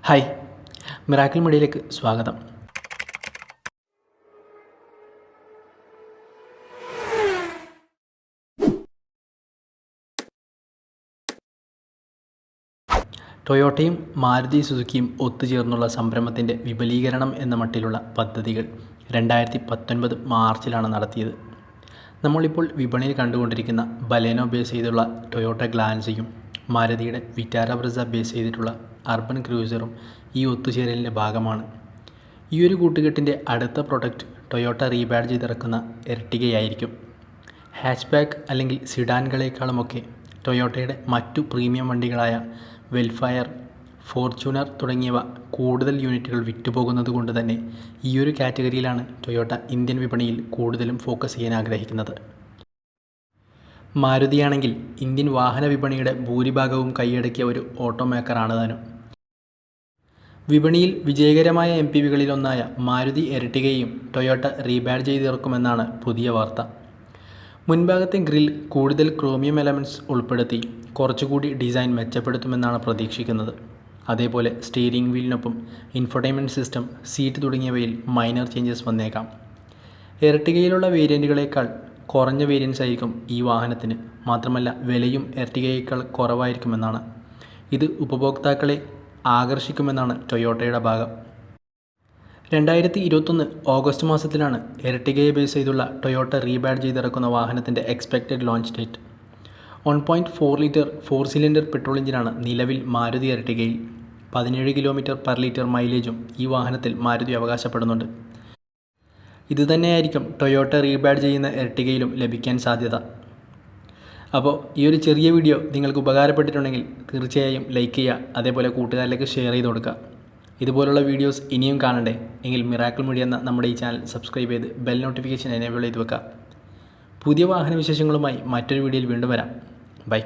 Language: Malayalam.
ഹായ്, മിറാക്കിൾ മീഡിയയിലേക്ക് സ്വാഗതം. ടൊയോട്ടയും മാരുതി സുസുക്കിയും ഒത്തുചേർന്നുള്ള സംരംഭത്തിൻ്റെ വിപുലീകരണം എന്ന മട്ടിലുള്ള പദ്ധതികൾ 2019 മാർച്ചിലാണ് നടത്തിയത്. നമ്മളിപ്പോൾ വിപണിയിൽ കണ്ടുകൊണ്ടിരിക്കുന്ന ബലേനോ ബേസ് ചെയ്തുള്ള ടൊയോട്ട ഗ്ലാൻസയും മാരുതിയുടെ വിറ്റാര ബ്രെസ്സ ബേസ് ചെയ്തിട്ടുള്ള അർബൻ ക്രൂസറും ഈ ഒത്തുചേരലിൻ്റെ ഭാഗമാണ്. ഈ ഒരു കൂട്ടുകെട്ടിൻ്റെ അടുത്ത പ്രൊഡക്റ്റ് ടൊയോട്ട റീബാഡ്ജ് ചെയ്തിറക്കുന്ന എർട്ടിഗയായിരിക്കും. ഹാച്ച്ബാക്ക് അല്ലെങ്കിൽ സിഡാനുകളേക്കാളുമൊക്കെ ടൊയോട്ടയുടെ മറ്റു പ്രീമിയം വണ്ടികളായ വെൽഫയർ, ഫോർച്യൂണർ തുടങ്ങിയവ കൂടുതൽ യൂണിറ്റുകൾ വിറ്റുപോകുന്നത് കൊണ്ട് തന്നെ ഈയൊരു കാറ്റഗറിയിലാണ് ടൊയോട്ട ഇന്ത്യൻ വിപണിയിൽ കൂടുതലും ഫോക്കസ് ചെയ്യാൻ ആഗ്രഹിക്കുന്നത്. മാരുതിയാണെങ്കിൽ ഇന്ത്യൻ വാഹന വിപണിയുടെ ഭൂരിഭാഗവും കൈയടക്കിയ ഒരു ഓട്ടോമേക്കറാണ് താനും. വിപണിയിൽ വിജയകരമായ MPVകളിലൊന്നായ മാരുതി എർട്ടിഗയും ടൊയോട്ട റീബാഡ്ജ് ചെയ്തിറക്കുമെന്നാണ് പുതിയ വാർത്ത. മുൻഭാഗത്തെ ഗ്രിൽ കൂടുതൽ ക്രോമിയം എലമെൻറ്റ്സ് ഉൾപ്പെടുത്തി കുറച്ചുകൂടി ഡിസൈൻ മെച്ചപ്പെടുത്തുമെന്നാണ് പ്രതീക്ഷിക്കുന്നത്. അതേപോലെ സ്റ്റീരിംഗ് വീലിനൊപ്പം ഇൻഫോർടൈൻമെൻറ്റ് സിസ്റ്റം, സീറ്റ് തുടങ്ങിയവയിൽ മൈനർ ചേഞ്ചസ് വന്നേക്കാം. എർട്ടിഗയിലുള്ള വേരിയൻറ്റുകളേക്കാൾ കുറഞ്ഞ വേരിയൻസ് ആയിരിക്കും ഈ വാഹനത്തിന്. മാത്രമല്ല വിലയും എർട്ടിഗയേക്കാൾ കുറവായിരിക്കുമെന്നാണ്. ഇത് ഉപഭോക്താക്കളെ ആകർഷിക്കുമെന്നാണ് ടൊയോട്ടയുടെ ഭാഗം. 2021 ഓഗസ്റ്റ് മാസത്തിലാണ് എർട്ടിഗയെ ബേസ് ചെയ്തുള്ള ടൊയോട്ട റീബാഡ്ജ് ചെയ്തിറക്കുന്ന വാഹനത്തിൻ്റെ expected launch date. 1.4 litre 4 cylinder petrol എഞ്ചിനാണ് നിലവിൽ മാരുതി എർട്ടിഗയിൽ. 17 km/ലിറ്റർ മൈലേജും ഈ വാഹനത്തിൽ മാരുതി അവകാശപ്പെടുന്നുണ്ട്. ഇതുതന്നെയായിരിക്കും ടൊയോട്ട റീബാഡ്ജ് ചെയ്യുന്ന എർട്ടിഗയിലും ലഭിക്കാൻ സാധ്യത. അപ്പോൾ ഈ ഒരു ചെറിയ വീഡിയോ നിങ്ങൾക്ക് ഉപകാരപ്പെട്ടിട്ടുണ്ടെങ്കിൽ തീർച്ചയായും ലൈക്ക് ചെയ്യുക, അതേപോലെ കൂട്ടുകാരിലേക്ക് ഷെയർ ചെയ്ത് കൊടുക്കുക. ഇതുപോലുള്ള വീഡിയോസ് ഇനിയും കാണണ്ടേ എങ്കിൽ മിറാക്കിൾ മീഡിയ എന്ന നമ്മുടെ ഈ ചാനൽ സബ്സ്ക്രൈബ് ചെയ്ത് ബെൽ നോട്ടിഫിക്കേഷൻ എനേബിൾ ചെയ്ത് വെക്കുക. പുതിയ വാഹന വിശേഷങ്ങളുമായി മറ്റൊരു വീഡിയോയിൽ വീണ്ടും വരാം. ബൈ.